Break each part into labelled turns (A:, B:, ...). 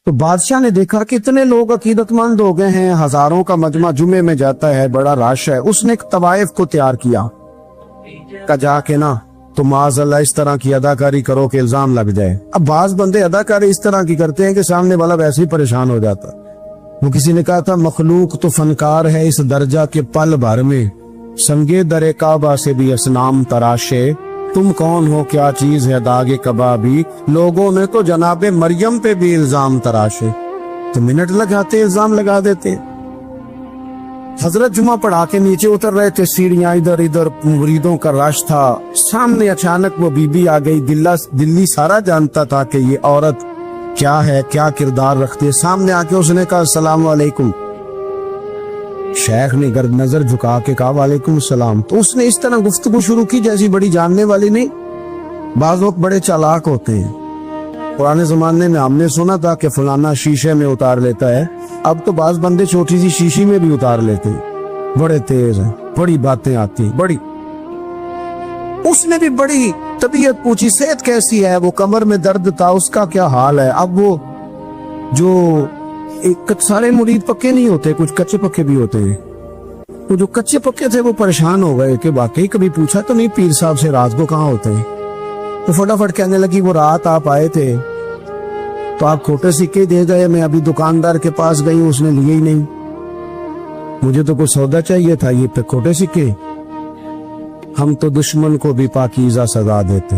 A: تو بادشاہ نے دیکھا کہ اتنے لوگ عقیدت مند ہو گئے ہیں، ہزاروں کا مجمع جمعے میں جاتا ہے، بڑا رش ہے. اس نے ایک طوائف کو تیار کیا کہ جا کے نا تو معاذ اللہ اس طرح کی اداکاری کرو کہ الزام لگ جائے. اب بعض بندے اداکاری اس طرح کی کرتے ہیں کہ سامنے والا ویسے ہی پریشان ہو جاتا. وہ کسی نے کہا تھا مخلوق تو فنکار ہے اس درجہ کے پل بھر میں، سنگے در کعبہ سے بھی اسنام تراشے. تم کون ہو، کیا چیز ہے داغ کبابی، لوگوں نے تو جناب مریم پہ بھی الزام تراشے. تو منٹ لگاتے الزام لگا دیتے. حضرت جمعہ پڑھا کے نیچے اتر رہے تھے، سیڑھیاں ادھر ادھر، مریدوں کا رش تھا. سامنے اچانک وہ بی بی آ گئی. دلی سارا جانتا تھا کہ یہ عورت کیا ہے، کیا کردار رکھتی ہے. سامنے آ کے اس نے کہا السلام علیکم. شیخ نے نظر جھکا کے کہا وعلیکم السلام. تو اس نے اس طرح گفتگو شروع کی جیسی بڑی جاننے والی نہیں. بعض لوگ بڑے چالاک ہوتے ہیں. پرانے زمانے میں ہم نے سنا تھا کہ فلانا شیشے میں اتار لیتا ہے، اب تو بعض بندے چھوٹی سی شیشی میں بھی اتار لیتے ہیں. بڑے تیز ہیں، بڑی باتیں آتی ہیں بڑی. اس نے بھی بڑی طبیعت پوچھی صحت کیسی ہے، وہ کمر میں درد تھا، اس کا کیا حال ہے. اب وہ جو سارے مرید پکے نہیں ہوتے، کچھ کچے پکے بھی ہوتے ہیں. وہ جو کچے پکے تھے وہ پریشان ہو گئے کہ واقعی کبھی پوچھا تو نہیں پیر صاحب سے رات کو کہاں ہوتے ہیں. تو فٹافٹ کہنے لگی وہ رات آپ آئے تھے تو آپ کھوٹے سکے دے گئے، میں ابھی دکاندار کے پاس گئی، اس نے لیے ہی نہیں. مجھے تو کوئی سودا چاہیے تھا، یہ پہ کھوٹے سکے. ہم تو دشمن کو بھی پاکیزہ سزا دیتے.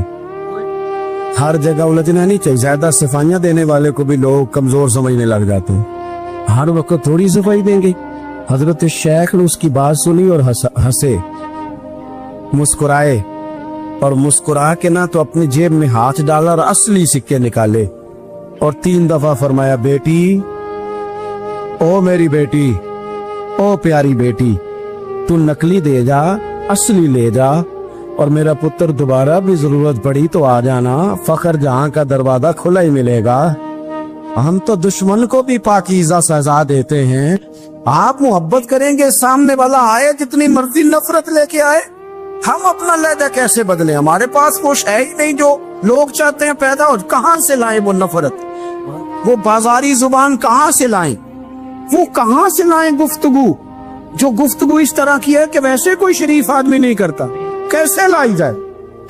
A: ہر جگہ الجھنا نہیں چاہیے. زیادہ صفائیاں دینے والے کو بھی لوگ کمزور سمجھنے لگ جاتے ہیں. ہر وقت تھوڑی صفائی دیں گے. حضرت شیخ نے اس کی بات سنی اور ہنسے، مسکرائے، اور مسکرا کے نہ تو اپنی جیب میں ہاتھ ڈالا اور اصلی سکے نکالے اور 3 دفعہ فرمایا بیٹی، او میری بیٹی، او پیاری بیٹی، تو نکلی دے جا، اصلی لے جا، اور میرا پتر دوبارہ بھی ضرورت پڑی تو آ جانا، فخر جہاں کا دروازہ کھلا ہی ملے گا. ہم تو دشمن کو بھی پاکیزہ سزا دیتے ہیں. آپ محبت کریں گے، سامنے والا آئے جتنی مرضی نفرت لے کے آئے، ہم اپنا لہجہ کیسے بدلیں؟ ہمارے پاس کچھ ہے ہی نہیں جو لوگ چاہتے ہیں پیدا ہو. کہاں سے لائیں وہ نفرت، وہ بازاری زبان کہاں سے لائیں، وہ کہاں سے لائیں گفتگو جو گفتگو اس طرح کی ہے کہ ویسے کوئی شریف آدمی نہیں کرتا، کیسے لائی جائے؟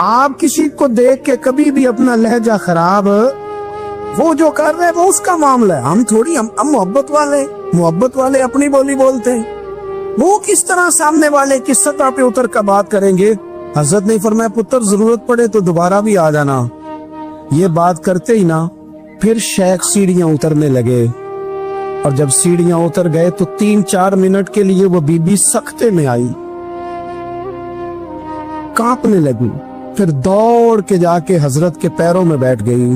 A: آپ کسی کو دیکھ کے کبھی بھی اپنا لہجہ خراب، وہ جو کر رہے ہیں وہ اس کا معاملہ ہے. ہم تھوڑی، ہم محبت والے اپنی بولی بولتے ہیں. وہ کس طرح سامنے والے کی سطح پہ اتر کر بات کریں گے؟ حضرت نے فرمایا پتر ضرورت پڑے تو دوبارہ بھی آ جانا. یہ بات کرتے ہی نا پھر شیخ سیڑھیاں اترنے لگے، اور جب سیڑھیاں اتر گئے تو 3-4 منٹ کے لیے وہ بی بی سکتے میں آئی، کانپنے لگی. پھر دوڑ کے جا کے حضرت کے پیروں میں بیٹھ گئی.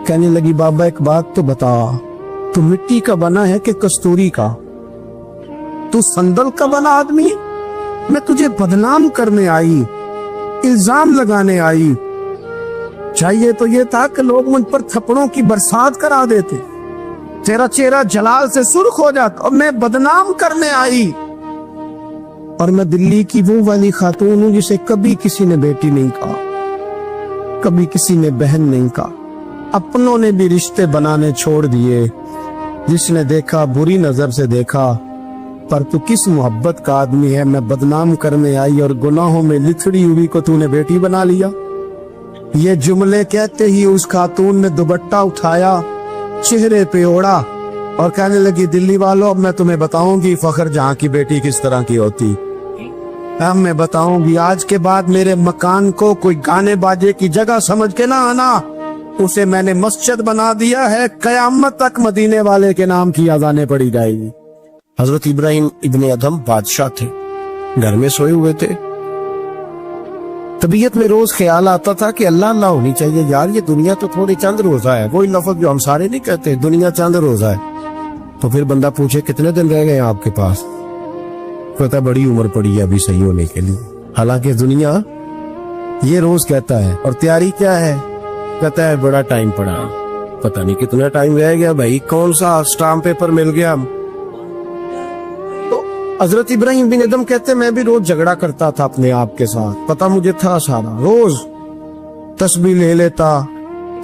A: کہنے لگی بابا ایک بات تو بتا، تو مٹی کا بنا ہے کہ کستوری کا؟ تو سندل کا بنا آدمی ہے؟ میں تجھے بدنام کرنے آئی، الزام لگانے آئی. چاہیے تو یہ تھا کہ لوگ مجھ پر تھپڑوں کی برسات کرا دیتے، تیرا چہرہ جلال سے سرخ ہو جاتا، اور میں بدنام کرنے آئی. اور میں دلی کی وہ والی خاتون ہوں جسے کبھی کسی نے بیٹی نہیں کہا، کبھی کسی نے بہن نہیں کہا. اپنوں نے بھی رشتے بنانے چھوڑ دیے، جس نے دیکھا بری نظر سے دیکھا. پر تو کس محبت کا آدمی ہے، میں بدنام کرنے آئی اور گناہوں میں لتھڑی ہوئی کو تو نے بیٹی بنا لیا. یہ جملے کہتے ہی اس خاتون نے دوپٹہ اٹھایا، چہرے پہ اوڑا، اور کہنے لگی دلی والوں اب میں تمہیں بتاؤں گی فخر جہاں کی بیٹی کس طرح کی ہوتی. اب میں بتاؤں گی، آج کے بعد میرے مکان کو کوئی گانے باجے کی جگہ سمجھ کے نہ آنا، اسے میں نے مسجد بنا دیا ہے، قیامت تک مدینے والے کے نام کی اذانیں پڑی جائے گی. حضرت ابراہیم ابن ادھم بادشاہ تھے، گھر میں سوئے ہوئے تھے. طبیعت میں روز خیال آتا تھا کہ اللہ اللہ ہونی چاہیے یار، یہ دنیا تو تھوڑی چند روزہ ہے. وہی لفظ جو ہم سارے نہیں کہتے، دنیا چند روزہ ہے. تو پھر بندہ پوچھے کتنے دن رہ گئے آپ کے پاس؟ پتہ بڑی عمر پڑی ہے ابھی صحیح ہونے کے لیے. حالانکہ دنیا یہ روز کہتا ہے، اور تیاری کیا ہے؟ کہتا ہے بڑا ٹائم پڑا. پتہ نہیں کتنا ٹائم رہ گیا بھائی، کون سا اسٹامپ پیپر مل گیا. تو حضرت ابراہیم بن ادھم کہتے میں بھی روز جھگڑا کرتا تھا اپنے آپ کے ساتھ، پتہ مجھے تھا سارا. روز تسبیح لے لیتا،